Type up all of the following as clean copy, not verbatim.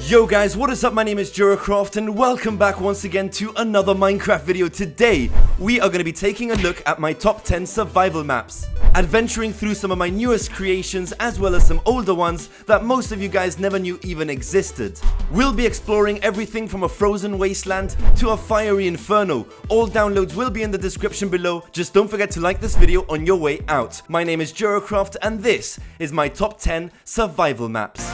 Yo guys, what is up? My name is Jeracraft and welcome back once again to another Minecraft video. Today, we are going to be taking a look at my top 10 survival maps, adventuring through some of my newest creations as well as some older ones that most of you guys never knew even existed. We'll be exploring everything from a frozen wasteland to a fiery inferno. All downloads will be in the description below. Just don't forget to like this video on your way out. My name is Jeracraft and this is my top 10 survival maps.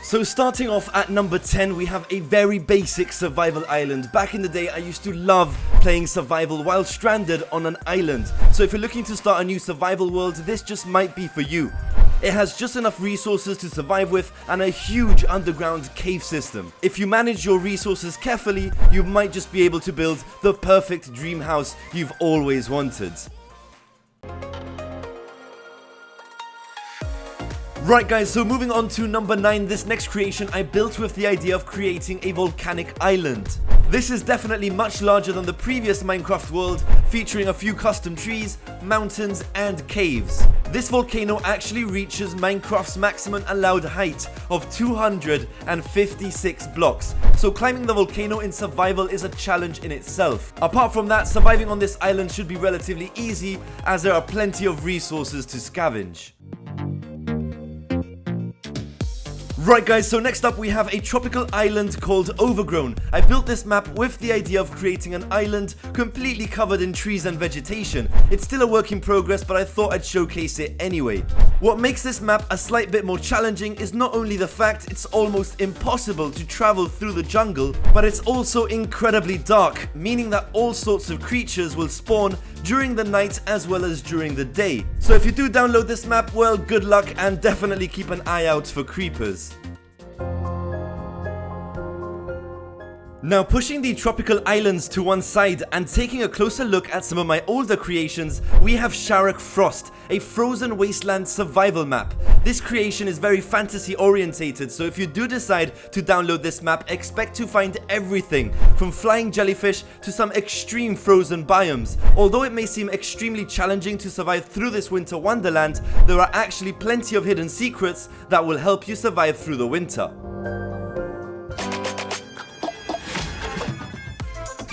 So starting off at number 10, we have a very basic survival island. Back in the day, I used to love playing survival while stranded on an island. So if you're looking to start a new survival world, this just might be for you. It has just enough resources to survive with and a huge underground cave system. If you manage your resources carefully, you might just be able to build the perfect dream house you've always wanted. Right guys, so moving on to number 9, this next creation I built with the idea of creating a volcanic island. This is definitely much larger than the previous Minecraft world, featuring a few custom trees, mountains and caves. This volcano actually reaches Minecraft's maximum allowed height of 256 blocks, so climbing the volcano in survival is a challenge in itself. Apart from that, surviving on this island should be relatively easy as there are plenty of resources to scavenge. Right guys, so next up we have a tropical island called Overgrown. I built this map with the idea of creating an island completely covered in trees and vegetation. It's still a work in progress, but I thought I'd showcase it anyway. What makes this map a slight bit more challenging is not only the fact it's almost impossible to travel through the jungle, but it's also incredibly dark, meaning that all sorts of creatures will spawn during the night as well as during the day. So if you do download this map, well, good luck and definitely keep an eye out for creepers. Now pushing the tropical islands to one side and taking a closer look at some of my older creations, we have Jeracraft, a frozen wasteland survival map. This creation is very fantasy orientated, so if you do decide to download this map, expect to find everything from flying jellyfish to some extreme frozen biomes. Although it may seem extremely challenging to survive through this winter wonderland, there are actually plenty of hidden secrets that will help you survive through the winter.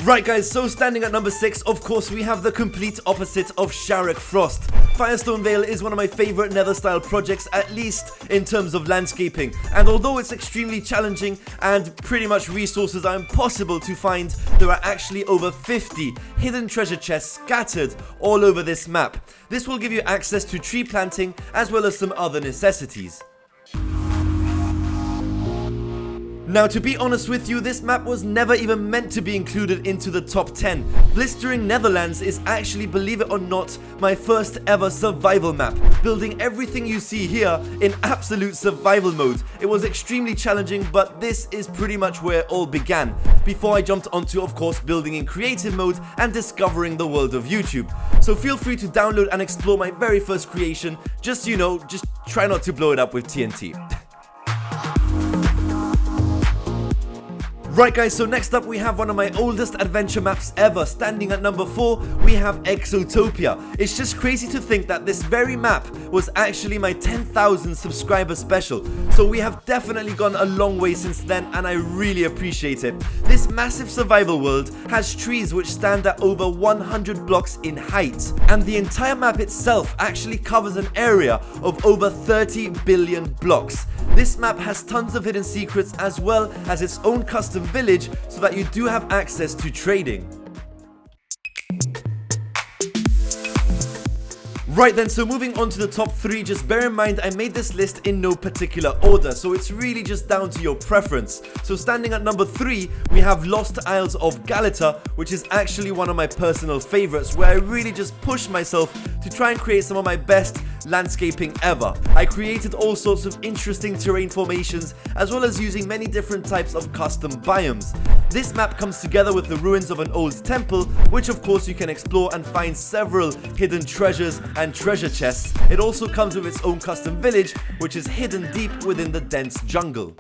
Right guys, so standing at number 6, of course we have the complete opposite of Jeracraft. Firestone Vail is one of my favorite nether style projects, at least in terms of landscaping, and although it's extremely challenging and pretty much resources are impossible to find, there are actually over 50 hidden treasure chests scattered all over this map. This will give you access to tree planting as well as some other necessities. Now to be honest with you, this map was never even meant to be included into the top 10. Blistering Netherlands is actually, believe it or not, my first ever survival map, building everything you see here in absolute survival mode. It was extremely challenging, but this is pretty much where it all began, before I jumped onto, of course, building in creative mode and discovering the world of YouTube. So feel free to download and explore my very first creation, just try not to blow it up with TNT. Right guys, so next up we have one of my oldest adventure maps ever. Standing at number 4, we have Exotopia. It's just crazy to think that this very map was actually my 10,000 subscriber special. So we have definitely gone a long way since then and I really appreciate it. This massive survival world has trees which stand at over 100 blocks in height. And the entire map itself actually covers an area of over 30 billion blocks. This map has tons of hidden secrets as well as its own custom village so that you do have access to trading. Right then, so moving on to the top 3, just bear in mind I made this list in no particular order, so it's really just down to your preference. So standing at number 3, we have Lost Isles of Gallatin, which is actually one of my personal favorites, where I really just pushed myself to try and create some of my best landscaping ever. I created all sorts of interesting terrain formations, as well as using many different types of custom biomes. This map comes together with the ruins of an old temple, which of course you can explore and find several hidden treasures and treasure chests. It also comes with its own custom village, which is hidden deep within the dense jungle.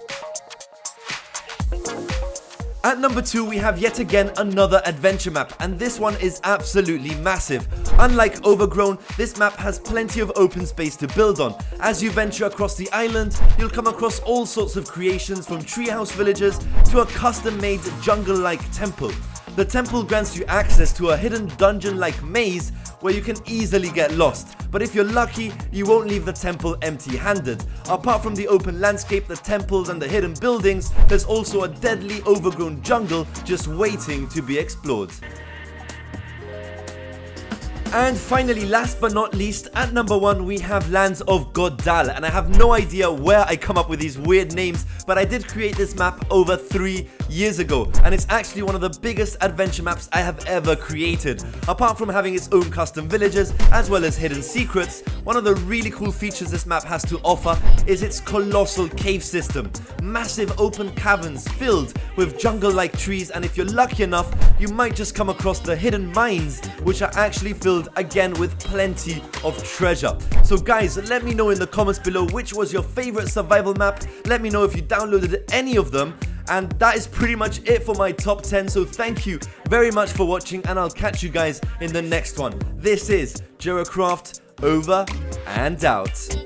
At number 2, we have yet again another adventure map, and this one is absolutely massive. Unlike Overgrown, this map has plenty of open space to build on. As you venture across the island, you'll come across all sorts of creations, from treehouse villages to a custom-made jungle-like temple. The temple grants you access to a hidden dungeon-like maze where you can easily get lost, but if you're lucky, you won't leave the temple empty-handed. Apart from the open landscape, the temples and the hidden buildings, there's also a deadly overgrown jungle just waiting to be explored. And finally, last but not least, at number 1, we have Lands of God Darla, and I have no idea where I come up with these weird names, but I did create this map over 3 years ago, and it's actually one of the biggest adventure maps I have ever created. Apart from having its own custom villages, as well as hidden secrets, one of the really cool features this map has to offer is its colossal cave system. Massive open caverns filled with jungle-like trees, and if you're lucky enough, you might just come across the hidden mines, which are actually filled again with plenty of treasure. So guys, let me know in the comments below which was your favorite survival map. Let me know if you downloaded any of them. And that is pretty much it for my top 10. So thank you very much for watching, and I'll catch you guys in the next one. This is Jeracraft, over and out.